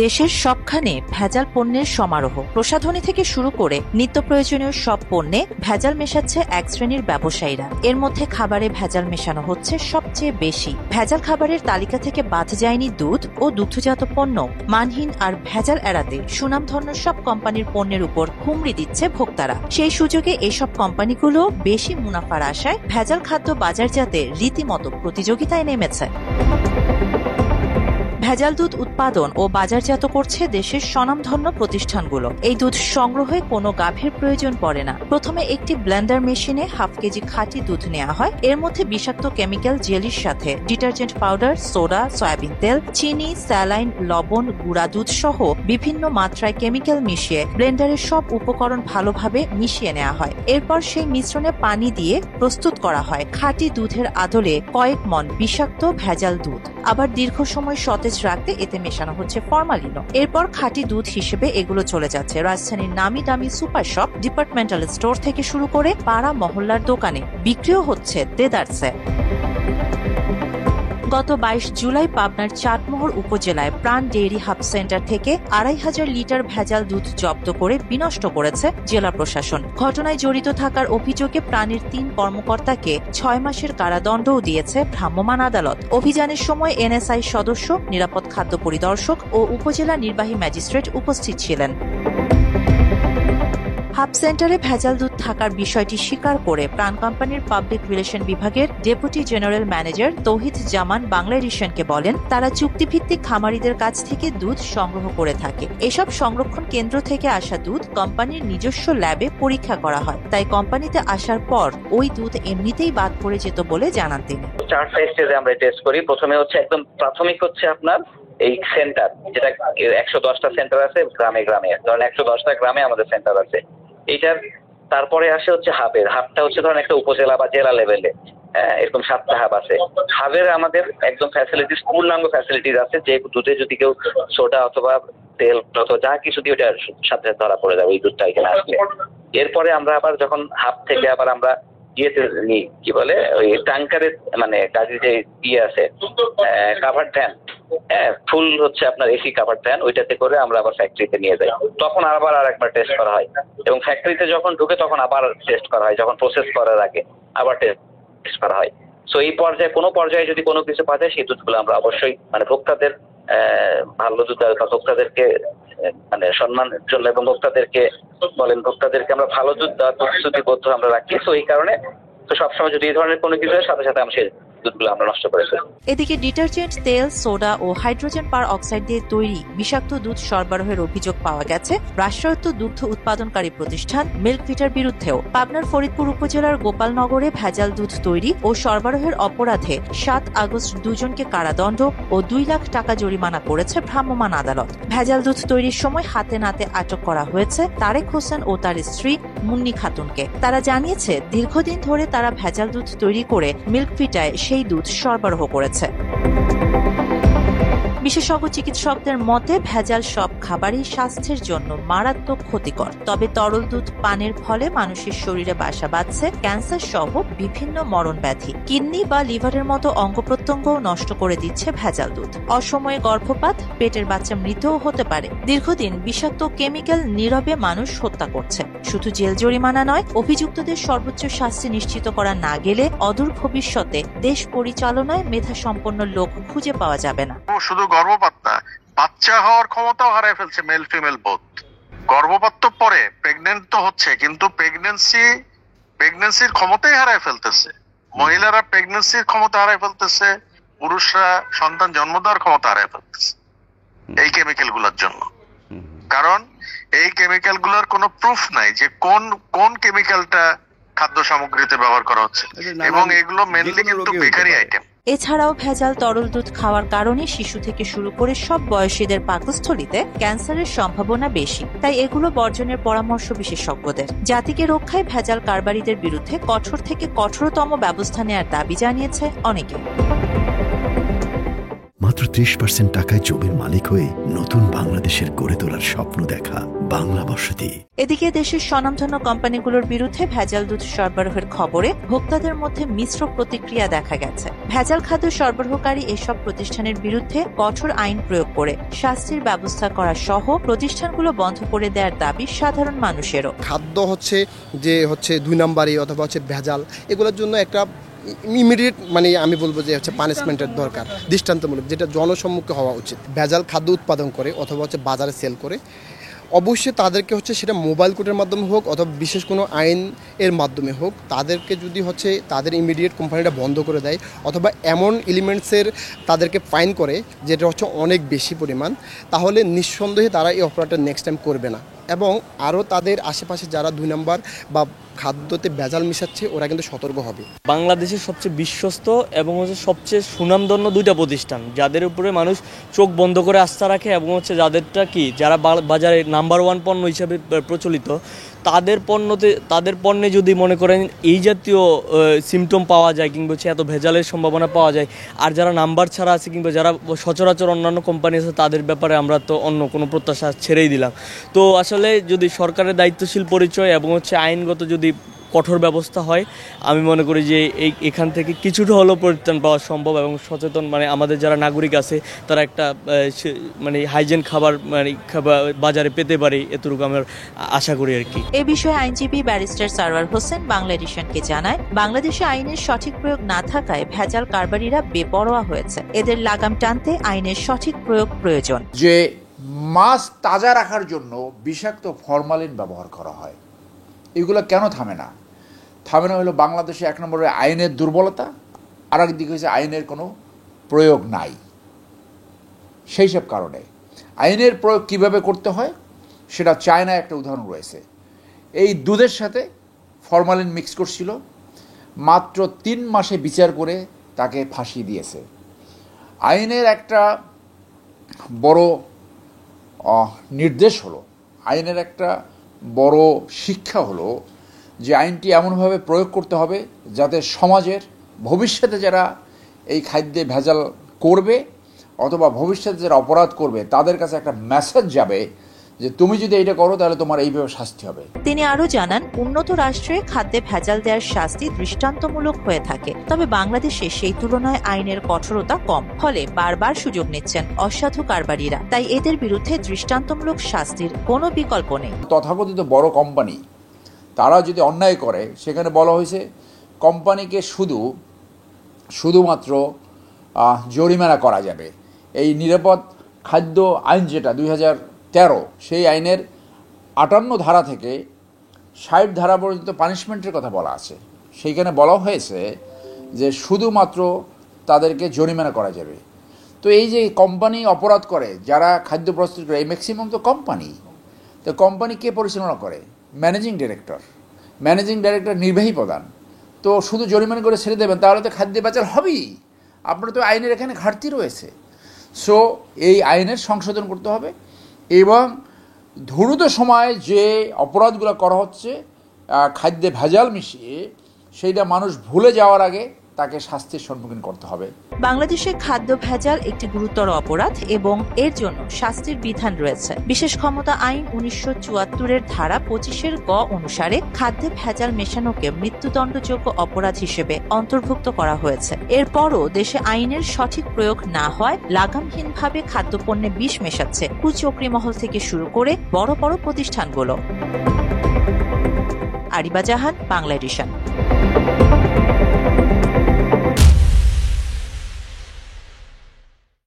দেশের সবখানে ভেজাল পণ্যের সমারোহ। প্রসাধনী থেকে শুরু করে নিত্য প্রয়োজনীয় সব পণ্যে ভেজাল মেশাচ্ছে এক শ্রেণীর ব্যবসায়ীরা। এর মধ্যে খাবারে ভেজাল মেশানো হচ্ছে সবচেয়ে বেশি। ভেজাল খাবারের তালিকা থেকে বাদ যায়নি দুধ ও দুগ্ধজাত পণ্য। মানহীন আর ভেজাল এড়াতে সুনামধন্য সব কোম্পানির পণ্যের উপর হুমড়ি দিচ্ছে ভোক্তারা। সেই সুযোগে এসব কোম্পানিগুলো বেশি মুনাফার আশায় ভেজাল খাদ্য বাজারজাতে রীতিমতো প্রতিযোগিতায় নেমেছে। ভেজাল দুধ উৎপাদন ও বাজারজাত করছে দেশের স্বনামধন্য প্রতিষ্ঠানগুলো। এই দুধ সংগ্রহে কোনো গাভীর প্রয়োজন পড়ে না। প্রথমে একটি ব্লেন্ডার মেশিনে হাফ কেজি খাঁটি দুধ নেওয়া হয়। এর মধ্যে বিষাক্ত কেমিক্যাল জেলির সাথে ডিটারজেন্ট পাউডার, সোডা, সয়াবিন তেল, চিনি, স্যালাইন, লবণ, গুঁড়া দুধ সহ বিভিন্ন মাত্রায় কেমিক্যাল মিশিয়ে ব্লেন্ডারের সব উপকরণ ভালোভাবে মিশিয়ে নেওয়া হয়। এরপর সেই মিশ্রণে পানি দিয়ে প্রস্তুত করা হয় খাঁটি দুধের আদলে কয়েক মণ বিষাক্ত ভেজাল দুধ। আবার দীর্ঘ সময় সতেজ রাখতে এতে মেশানো হচ্ছে ফরমালিনও। এরপর খাঁটি দুধ হিসেবে এগুলো চলে যাচ্ছে রাজধানীর নামি দামি সুপার শপ, ডিপার্টমেন্টাল স্টোর থেকে শুরু করে পাড়া মহল্লার দোকানে। বিক্রিও হচ্ছে দেদারসে। গত 22 জুলাই পাবনার চাটমোহর উপজেলায় প্রাণ ডেইরি হাব সেন্টার থেকে 2500 লিটার ভেজাল দুধ জব্দ করে বিনষ্ট করেছে জেলা প্রশাসন। ঘটনায় জড়িত থাকার অভিযোগে প্রাণের 3 কর্মকর্তাকে 6 মাসের কারাদণ্ডও দিয়েছে ভ্রাম্যমাণ আদালত। অভিযানের সময় এনএসআই সদস্য, নিরাপদ খাদ্য পরিদর্শক ও উপজেলা নির্বাহী ম্যাজিস্ট্রেট উপস্থিত ছিলেন। হাব সেন্টারে ভেজাল দুধ থাকার বিষয়টি স্বীকার করে প্রাণ কোম্পানির পাবলিক রিলেশন বিভাগের ডেপুটি জেনারেল ম্যানেজার তৌহিদ জামান বাংলা এডিশনকে বলেন, তারা চুক্তিভিত্তিক খামারিদের কাছ থেকে দুধ সংগ্রহ করে থাকে। এসব সংরক্ষণ কেন্দ্র থেকে আসা দুধ কোম্পানির নিজস্ব ল্যাবে পরীক্ষা করা হয়। তাই কোম্পানিতে আসার পর ওই দুধ এমনিতেই বাদ পড়ে যেত বলে জানান তিনি। 4টা স্টেজে আমরা টেস্ট করি। প্রথমে হচ্ছে একদম প্রাথমিক হচ্ছে আপনার এই সেন্টার, যেটা 110টা সেন্টার আছে গ্রামে গ্রামে, ধরেন 110টা গ্রামে আমাদের সেন্টার আছে। এইটার তারপরে আসে হচ্ছে হাবটা হচ্ছে ধরেন একটা উপজেলা বা জেলা লেভেলে, এরকম 7টা হাব আছে। হাবের আমাদের একদম ফ্যাসিলিটিস, পূর্ণাঙ্গ ফ্যাসিলিটিস আছে, যে দুধে যদি কেউ সোডা অথবা তেল অথবা যা কিছু দিয়ে ওটার সাথে ধরা পড়ে যাবে ওই দুধটা এখানে আসলে। এরপরে আমরা আবার যখন হাব থেকে আবার আমরা ইয়েতে নিই, কি বলে ওই ট্যাঙ্কারের মানে গাড়ির যে ইয়ে আছে কাভার ভ্যান, ফুল হচ্ছে আপনার এসি কাভার ভ্যান, ওইটাতে করে আমরা আবার ফ্যাক্টরিতে নিয়ে যাই। তখন আবার আরেকবার টেস্ট করা হয় এবং ফ্যাক্টরিতে যখন ঢুকে তখন আবার টেস্ট করা হয়, যখন প্রসেস করার আগে আবার টেস্ট করা হয়। সো এই পর্যায়ে কোনো পর্যায়ে যদি কোনো কিছু পাওয়া যায় সেই দুধগুলো আমরা অবশ্যই মানে ভোক্তাদের ভালো দুধ বা ভোক্তাদেরকে মানে সম্মানের জন্য এবং ভোক্তাদেরকে আমরা ভালো দুধ দেওয়ার প্রতিশ্রুতিবদ্ধ আমরা রাখি। তো এই কারণে তো সবসময় যদি এই ধরনের কোনো কিছু হয় সাথে সাথে আমরা সেই দুধগুলো আমরা নষ্ট করে ফেলি। এদিকে ডিটারজেন্ট, তেল, সোডা ও হাইড্রোজেন পার অক্সাইড দিয়ে তৈরি বিষাক্ত দুধ সরবরাহের অভিযোগ পাওয়া গেছে রাষ্ট্রায়ত্ত দুগ্ধ উৎপাদনকারী প্রতিষ্ঠান মিল্কভিটার বিরুদ্ধেও। পাবনার ফরিদপুর উপজেলার গোপালনগরে ভেজাল দুধ তৈরি ও সরবরাহের অপরাধে 7 আগস্ট 2 জনকে কারাদণ্ড ও 2 লাখ টাকা জরিমানা করেছে ভ্রাম্যমাণ আদালত। ভেজাল দুধ তৈরির সময় হাতে নাতে আটক করা হয়েছে তারেক হোসেন ও তার স্ত্রী মুন্নি খাতুনকে। তারা জানিয়েছে দীর্ঘদিন ধরে তারা ভেজাল দুধ তৈরি করে মিল্কভিটায় সেই দুধ সরবরাহ করেছে। বিশেষজ্ঞ চিকিৎসকদের মতে ভেজাল সব খাবারই স্বাস্থ্যের জন্য মারাত্মক ক্ষতিকর। তবে তরল দুধ পানের ফলে মানুষের শরীরে বাসা বাঁধছে ক্যান্সার সহ বিভিন্ন মরণ ব্যাধি। কিডনি বা লিভারের মতো অঙ্গ প্রত্যঙ্গও নষ্ট করে দিচ্ছে ভেজাল দুধ। অসময়ে গর্ভপাত, পেটের বাচ্চা মৃতও হতে পারে। দীর্ঘদিন বিষাক্ত কেমিক্যাল নীরবে মানুষ হত্যা করছে। শুধু জেল জরিমানা নয়, অভিযুক্তদের সর্বোচ্চ শাস্তি নিশ্চিত করা না গেলে অদূর ভবিষ্যতে দেশ পরিচালনায় মেধাসম্পন্ন লোক খুঁজে পাওয়া যাবে না। শুধু গর্ভপাত না, বাচ্চা হওয়ার ক্ষমতাও হারায় ফেলছে মেল ফিমেল বোথ। গর্ভপাত তো পরে, প্রেগনেন্ট তো হচ্ছে, কিন্তু প্রেগনেন্সির ক্ষমতাই হারায় ফেলতেছে। মহিলারা প্রেগনেন্সির ক্ষমতা হারায় ফেলতেছে, পুরুষরা সন্তান জন্ম দেওয়ার ক্ষমতা হারায় ফেলতেছে এই কেমিক্যাল গুলোর জন্য। কারণ এই কেমিক্যাল গুলোর কোনো প্রুফ নাই যে কোন কেমিক্যালটা খাদ্য সামগ্রীতে ব্যবহার করা হচ্ছে, এবং এগুলো মেনলি কিন্তু বেকারি আইটেম। এছাড়াও ভেজাল তরল দুধ খাওয়ার কারণে শিশু থেকে শুরু করে সব বয়সীদের পাকস্থলীতে ক্যান্সারের সম্ভাবনা বেশি। তাই এগুলো বর্জনের পরামর্শ বিশেষজ্ঞদের। জাতিকে রক্ষায় ভেজাল কারবারিদের বিরুদ্ধে কঠোর থেকে কঠোরতম ব্যবস্থা নেওয়ার দাবি জানিয়েছে অনেকে। মাত্র 30% টাকায় জমির মালিক হয়ে নতুন বাংলাদেশের গড়ে তোলার স্বপ্ন দেখা বাংলা বসতি। এদিকে দেশের স্বনামধন্য কোম্পানিগুলোর বিরুদ্ধে ভেজাল দুধ সরবরাহের খবরে ভোক্তাদের মধ্যে মিশ্র প্রতিক্রিয়া দেখা গেছে। ভেজাল খাদ্য সরবরাহকারী এসব প্রতিষ্ঠানের বিরুদ্ধে কঠোর আইন প্রয়োগ করে শাস্তির ব্যবস্থা করা সহ প্রতিষ্ঠানগুলো বন্ধ করে দেওয়ার দাবি সাধারণ মানুষেরও। খাদ্য হচ্ছে 2 নাম্বারই অথবা ভেজাল, এগুলোর জন্য একটা ইমিডিয়েট আমি বলবো যে পানিশমেন্টের দরকার, দৃষ্টান্তমূলক, যেটা জনসম্মুখে হওয়া উচিত। ভেজাল খাদ্য উৎপাদন করে অথবা বাজারে সেল করে অবশ্যই তাদেরকে সেটা মোবাইল কোর্টের মাধ্যমে হোক অথবা বিশেষ কোনো আইন এর মাধ্যমে হোক, তাদেরকে যদি তাদের ইমিডিয়েট কোম্পানিটা বন্ধ করে দেয় অথবা এমন এলিমেন্টসের তাদেরকে ফাইন করে যেটা অনেক বেশি পরিমাণ, তাহলে নিঃসন্দেহে তারা এই অপরাধটা নেক্সট টাইম করবে না। এবং আরও তাদের আশেপাশে যারা 2 নাম্বার বা খাদ্যতে ভেজাল মিশাচ্ছে ওরা কিন্তু সতর্ক হবে। বাংলাদেশের সবচেয়ে বিশ্বস্ত এবং সবচেয়ে সুনামধন্য 2টা প্রতিষ্ঠান, যাদের উপরে মানুষ চোখ বন্ধ করে আস্থা রাখে এবং যাদেরটা যারা বাজারে নাম্বার 1 পণ্য হিসেবে প্রচলিত, তাদের পণ্যে যদি মনে করেন এই জাতীয় সিমটম পাওয়া যায় কিংবা এত ভেজালের সম্ভাবনা পাওয়া যায়, আর যারা নাম্বার ছাড়া আছে কিংবা যারা সচরাচর অন্যান্য কোম্পানি আছে তাদের ব্যাপারে আমরা তো অন্য কোনো প্রত্যাশা ছেড়েই দিলাম। তো আসলে যদি সরকারের দায়িত্বশীল পরিচয় এবং আইনগত যদি কঠোর ব্যবস্থা হয়, আমি মনে করি যে এখান থেকে কিছুটা হলেও পরিত্রাণ পাওয়া সম্ভব এবং সচেতন আমাদের যারা নাগরিক আছে তারা একটা হাইজেন খাবার বাজারে পেতে পারে, এতটুকু আমরা আশা করি আর কি। এ বিষয়ে আইনজীবী ব্যারিস্টার সারওয়ার হোসেন বাংলা এডিশনকে জানায়, বাংলাদেশে আইনের সঠিক প্রয়োগ না থাকায় ভেজাল কারবারিরা বেপরোয়া হয়েছে। এদের লাগাম টানতে আইনের সঠিক প্রয়োগ প্রয়োজন। যে মাছ তাজা রাখার জন্য বিষাক্ত ফরমালিন ব্যবহার করা হয়, এগুলো কেন থামে না হলো বাংলাদেশে 1 নম্বরে আইনের দুর্বলতা, আর একদিকে হচ্ছে আইনের কোনো প্রয়োগ নাই। সেই সব কারণে আইনের প্রয়োগ কিভাবে করতে হয় সেটা চায়নায় একটা উদাহরণ রয়েছে। এই দুধের সাথে ফরমালিন মিক্স করছিল, মাত্র 3 মাসে বিচার করে তাকে ফাঁসি দিয়েছে। আইনের একটা বড় নির্দেশ হলো, আইনের একটা বড় শিক্ষা হলো যে আইনটি এমনভাবে প্রয়োগ করতে হবে যাতে সমাজের ভবিষ্যতে যারা এই খাদ্যে ভেজাল করবে অথবা ভবিষ্যতে যারা অপরাধ করবে তাদের কাছে একটা মেসেজ যাবে যে তুমি যদি এটা করো তাহলে তোমার এইভাবে শাস্তি হবে। তিনি আরো জানান, উন্নত রাষ্ট্রে খাদ্যে ভেজাল দেওয়ার শাস্তি দৃষ্টান্তমূলক হয়ে থাকে, তবে বাংলাদেশে সেই তুলনায় আইনের কঠোরতা কম, ফলে বারবার সুযোগ নিচ্ছেন অসাধু কারবারিরা। তাই এদের বিরুদ্ধে দৃষ্টান্তমূলক শাস্তির কোনো বিকল্প নেই। তথাকথিত বড় কোম্পানি তারা যদি অন্যায় করে, সেখানে বলা হয়েছে কোম্পানিকে শুধুমাত্র জরিমানা করা যাবে। এই নিরাপদ খাদ্য আইন যেটা 2013, সেই আইনের 58 ধারা থেকে 60 ধারা পর্যন্ত পানিশমেন্টের কথা বলা আছে। সেইখানে বলা হয়েছে যে শুধুমাত্র তাদেরকে জরিমানা করা যাবে। তো এই যে কোম্পানি অপরাধ করে, যারা খাদ্য প্রস্তুত করে, এই ম্যাক্সিমাম তো কোম্পানি। তো কোম্পানি কে পরিচালনা করে? ম্যানেজিং ডাইরেক্টর নির্বাহী প্রধান। তো শুধু জরিমানা করে ছেড়ে দেবেন তাহলে তো খাদ্য ভেজাল হবেই। আপনার তো আইনের এখানে ঘাটতি রয়েছে। সো এই আইনের সংশোধন করতে হবে এবং দ্রুত সময়ে যে অপরাধগুলো করা হচ্ছে খাদ্যে ভেজাল মিশিয়ে, সেইটা মানুষ ভুলে যাওয়ার আগে তাকে শাস্তির সম্মুখীন করতে হবে। বাংলাদেশে খাদ্য ভেজাল একটি গুরুতর অপরাধ এবং এর জন্য শাস্তির বিধান রয়েছে। বিশেষ ক্ষমতা আইন 1974 ধারা 25 গ অনুসারে খাদ্যে ভেজাল মেশানোকে মৃত্যুদণ্ডযোগ্য অপরাধ হিসেবে অন্তর্ভুক্ত করা হয়েছে। এরপরও দেশে আইনের সঠিক প্রয়োগ না হয় লাগামহীনভাবে খাদ্যপণ্যে বিষ মেশাচ্ছে কুচক্রী মহল থেকে শুরু করে বড় বড় প্রতিষ্ঠানগুলো। আরিবা জাহান, বাংলা এডিশন।